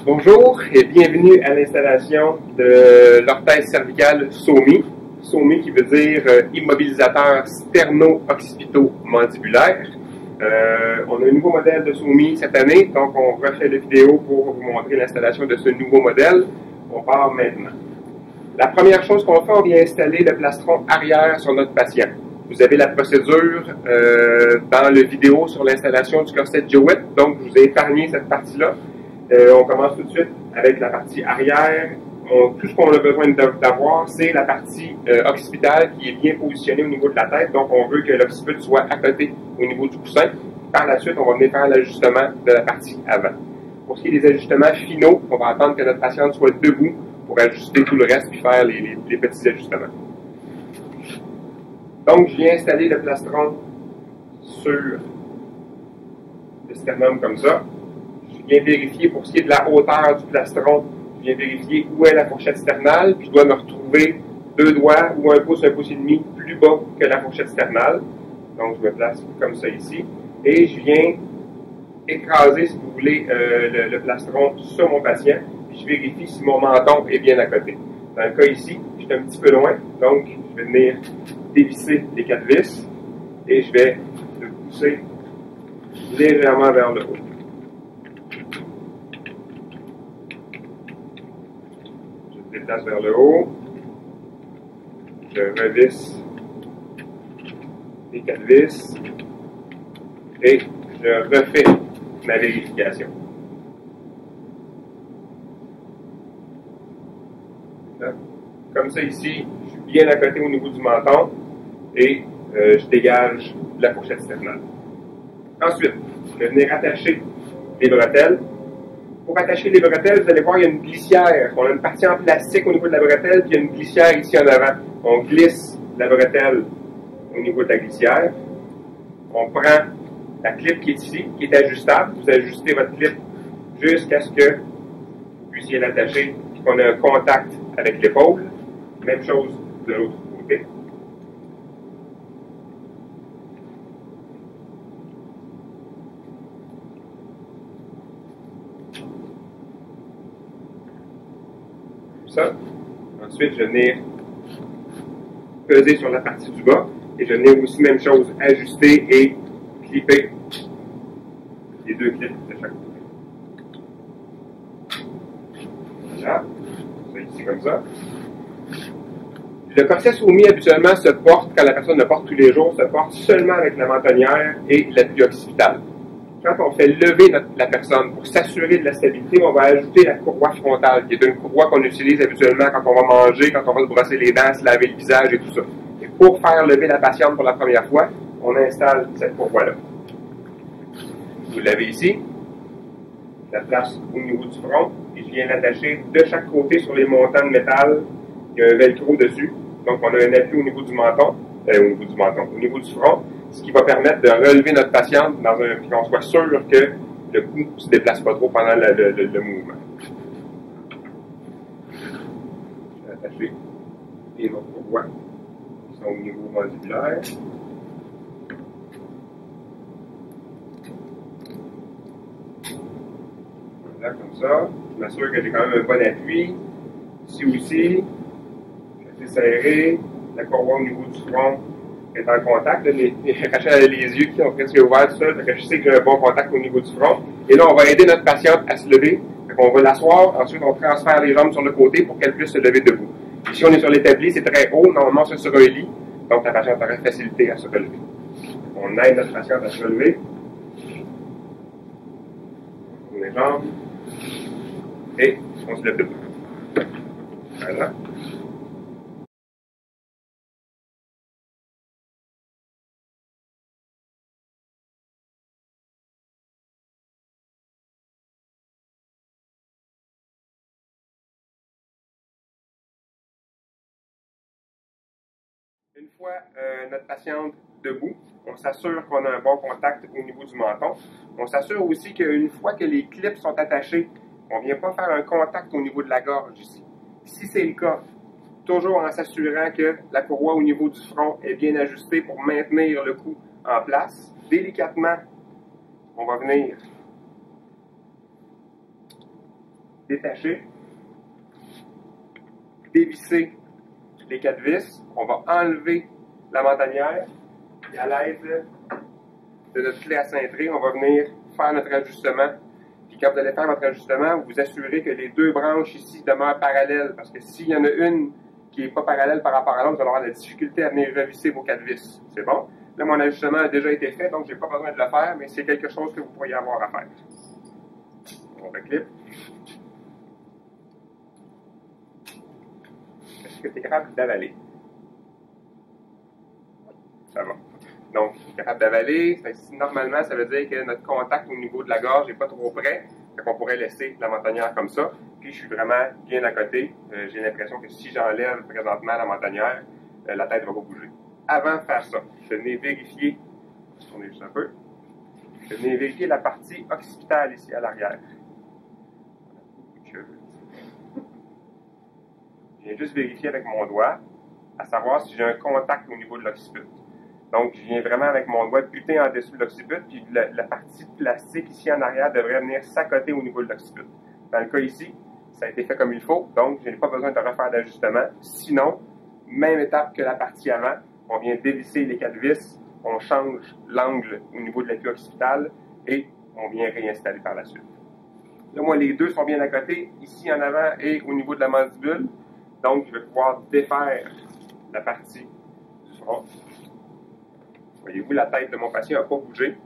Bonjour et bienvenue à l'installation de l'orthèse cervicale SOMI. SOMI qui veut dire immobilisateur sterno-occipito-mandibulaire. On a un nouveau modèle de SOMI cette année, donc on refait la vidéo pour vous montrer l'installation de ce nouveau modèle. On part maintenant. La première chose qu'on fait, on vient installer le plastron arrière sur notre patient. Vous avez la procédure dans la vidéo sur l'installation du corset Jowett, donc je vous ai épargné cette partie-là. On commence tout de suite avec la partie arrière. Tout ce qu'on a besoin d'avoir, c'est la partie occipitale qui est bien positionnée au niveau de la tête. Donc, on veut que l'occiput soit à côté au niveau du coussin. Par la suite, on va venir faire l'ajustement de la partie avant. Pour ce qui est des ajustements finaux, on va attendre que notre patiente soit debout pour ajuster tout le reste puis faire les petits ajustements. Donc, je viens installer le plastron sur le sternum comme ça. Je viens vérifier pour ce qui est de la hauteur du plastron, je viens vérifier où est la fourchette sternale, puis je dois me retrouver 2 doigts ou un pouce et demi plus bas que la fourchette sternale. Donc je me place comme ça ici. Et je viens écraser, si vous voulez, le plastron sur mon patient, puis je vérifie si mon menton est bien à côté. Dans le cas ici, je suis un petit peu loin, donc je vais venir dévisser les 4 vis et je vais le pousser légèrement vers le haut. Je déplace vers le haut, je revisse les 4 vis et je refais ma vérification. Comme ça ici, je suis bien à côté au niveau du menton et je dégage la fourchette sternale. Ensuite, je vais venir attacher les bretelles. Pour attacher les bretelles, vous allez voir, il y a une glissière. On a une partie en plastique au niveau de la bretelle, puis il y a une glissière ici en avant. On glisse la bretelle au niveau de la glissière. On prend la clip qui est ici, qui est ajustable. Vous ajustez votre clip jusqu'à ce que vous puissiez l'attacher et qu'on ait un contact avec l'épaule. Même chose de l'autre côté. Ça. Ensuite, je vais venir peser sur la partie du bas et je vais venir aussi, même chose, ajuster et clipper les 2 clips de chaque côté. Voilà. Ça ici comme ça. Le corset SOMI habituellement se porte, quand la personne le porte tous les jours, se porte seulement avec la mentonnière et l'appui occipital. Quand on fait lever la personne pour s'assurer de la stabilité, on va ajouter la courroie frontale, qui est une courroie qu'on utilise habituellement quand on va manger, quand on va se brosser les dents, se laver le visage et tout ça. Et pour faire lever la patiente pour la première fois, on installe cette courroie-là. Vous l'avez ici, je la place au niveau du front, et je viens l'attacher de chaque côté sur les montants de métal. Il y a un velcro dessus, donc on a un appui au niveau du menton, au niveau du front, ce qui va permettre de relever notre patiente puis qu'on soit sûr que le cou ne se déplace pas trop pendant le mouvement. Je vais attacher les autres courroies qui sont au niveau mandibulaire. Voilà, comme ça. Je m'assure que j'ai quand même un bon appui. Ici aussi, assez serré. La courroie au niveau du front est en contact. Les yeux qui ont presque ouverts, tout ça. Je sais que j'ai un bon contact au niveau du front. Et là, on va aider notre patiente à se lever. On va l'asseoir. Ensuite, on transfère les jambes sur le côté pour qu'elle puisse se lever debout. Et si on est sur l'établi, c'est très haut. Normalement, c'est sur un lit. Donc, la patiente aurait facilité à se relever. On aide notre patiente à se relever. On tourne les jambes. Et on se lève debout. Voilà. Une fois notre patiente debout, on s'assure qu'on a un bon contact au niveau du menton. On s'assure aussi qu'une fois que les clips sont attachés, on ne vient pas faire un contact au niveau de la gorge ici. Si c'est le cas, toujours en s'assurant que la courroie au niveau du front est bien ajustée pour maintenir le cou en place. Délicatement, on va venir détacher, dévisser les 4 vis. On va enlever la mentanière et à l'aide de notre clé à cintrer, on va venir faire notre ajustement. Puis quand vous allez faire votre ajustement, vous vous assurez que les 2 branches ici demeurent parallèles, parce que s'il y en a une qui n'est pas parallèle par rapport à l'autre, vous allez avoir de la difficulté à venir revisser vos 4 vis. C'est bon? Là, mon ajustement a déjà été fait, donc je n'ai pas besoin de le faire, mais c'est quelque chose que vous pourriez avoir à faire. On reclippe. Est-ce que tu es capable d'avaler? Ça va. Donc, je suis capable d'avaler. Normalement, ça veut dire que notre contact au niveau de la gorge n'est pas trop près. Fait qu'on pourrait laisser la mentanière comme ça. Puis, je suis vraiment bien à côté. J'ai l'impression que si j'enlève présentement la mentanière, la tête va pas bouger. Avant de faire ça, je vais venir vérifier, je vais tourner juste un peu, je vais venir vérifier la partie occipitale ici à l'arrière. Je viens juste vérifier avec mon doigt, à savoir si j'ai un contact au niveau de l'occiput. Donc, je viens vraiment avec mon doigt buter en dessous de l'occiput, puis la partie plastique ici en arrière devrait venir s'accoter au niveau de l'occiput. Dans le cas ici, ça a été fait comme il faut, donc je n'ai pas besoin de refaire d'ajustement. Sinon, même étape que la partie avant, on vient dévisser les 4 vis, on change l'angle au niveau de l'appui occipital et on vient réinstaller par la suite. Là, moi, les deux sont bien à côté, ici en avant et au niveau de la mandibule. Donc, je vais pouvoir défaire la partie du front. Voyez-vous, la tête de mon patient n'a pas bougé.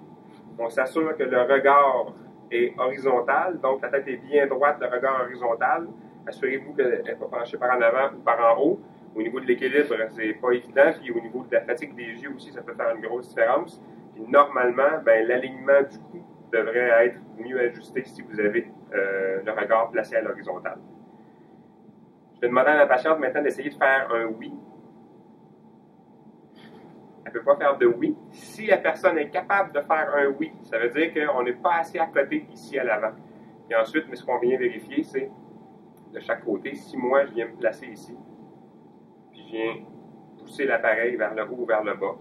On s'assure que le regard est horizontal, donc la tête est bien droite, le regard horizontal. Assurez-vous qu'elle n'est pas penchée par en avant ou par en haut. Au niveau de l'équilibre, c'est pas évident. Puis au niveau de la fatigue des yeux aussi, ça peut faire une grosse différence. Puis normalement, l'alignement du cou devrait être mieux ajusté si vous avez le regard placé à l'horizontale. Je vais demander à la patiente maintenant d'essayer de faire un oui. Elle ne peut pas faire de oui. Si la personne est capable de faire un oui, ça veut dire qu'on n'est pas assez à côté ici à l'avant. Et ensuite, mais ce qu'on vient vérifier, c'est de chaque côté, si moi je viens me placer ici, puis je viens pousser l'appareil vers le haut ou vers le bas,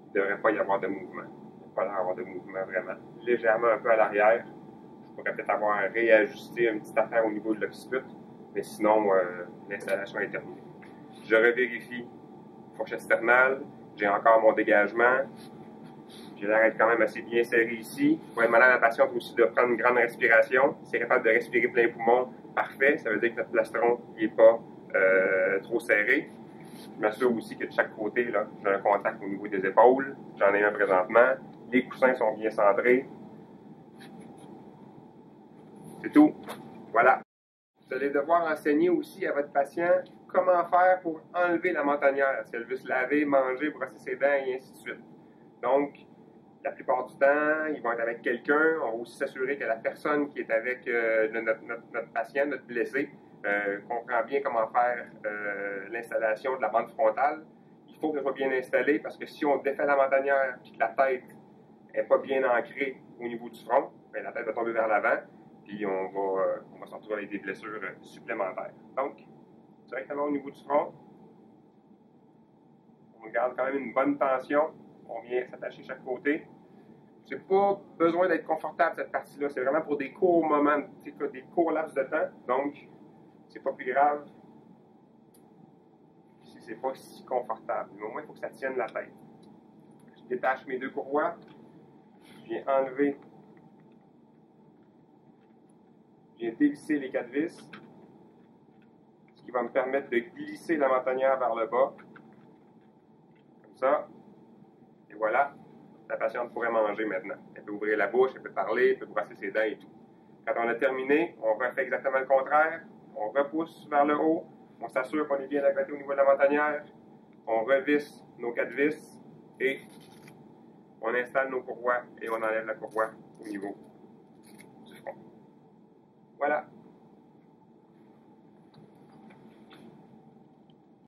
il ne devrait pas y avoir de mouvement. Il ne devrait pas y avoir de mouvement vraiment. Légèrement un peu à l'arrière. Je pourrais peut-être avoir réajusté une petite affaire au niveau de l'occiput, mais sinon, l'installation est terminée. Je revérifie fourchette sternale. J'ai encore mon dégagement. J'ai l'arrêt quand même assez bien serré ici. Il faut demander à la patiente aussi de prendre une grande respiration. Si elle est capable de respirer plein poumon, parfait. Ça veut dire que notre plastron n'est pas trop serré. Je m'assure aussi que de chaque côté, là, j'ai un contact au niveau des épaules. J'en ai un présentement. Les coussins sont bien centrés. C'est tout. Voilà. Vous allez devoir enseigner aussi à votre patient comment faire pour enlever la mentonnière. Si elle veut se laver, manger, brosser ses dents et ainsi de suite. Donc, la plupart du temps, ils vont être avec quelqu'un. On va aussi s'assurer que la personne qui est avec notre patient, notre blessé, comprend bien comment faire l'installation de la bande frontale. Il faut qu'elle soit bien installée parce que si on défait la mentonnière et que la tête n'est pas bien ancrée au niveau du front, bien, la tête va tomber vers l'avant. Puis on va se retrouver avec des blessures supplémentaires. Donc, directement au niveau du front, on garde quand même une bonne tension. On vient s'attacher chaque côté. C'est pas besoin d'être confortable cette partie-là. C'est vraiment pour des courts moments, des courts laps de temps. Donc, c'est pas plus grave si c'est pas si confortable. Mais au moins, il faut que ça tienne la tête. Je détache mes 2 courroies. Je viens enlever. Je viens dévisser les 4 vis, ce qui va me permettre de glisser la mentonnière vers le bas, comme ça, et voilà, la patiente pourrait manger maintenant. Elle peut ouvrir la bouche, elle peut parler, elle peut brosser ses dents et tout. Quand on a terminé, on refait exactement le contraire, on repousse vers le haut, on s'assure qu'on est bien à côté au niveau de la mentonnière, on revisse nos 4 vis, et on installe nos courroies, et on enlève la courroie au niveau du front. Voilà.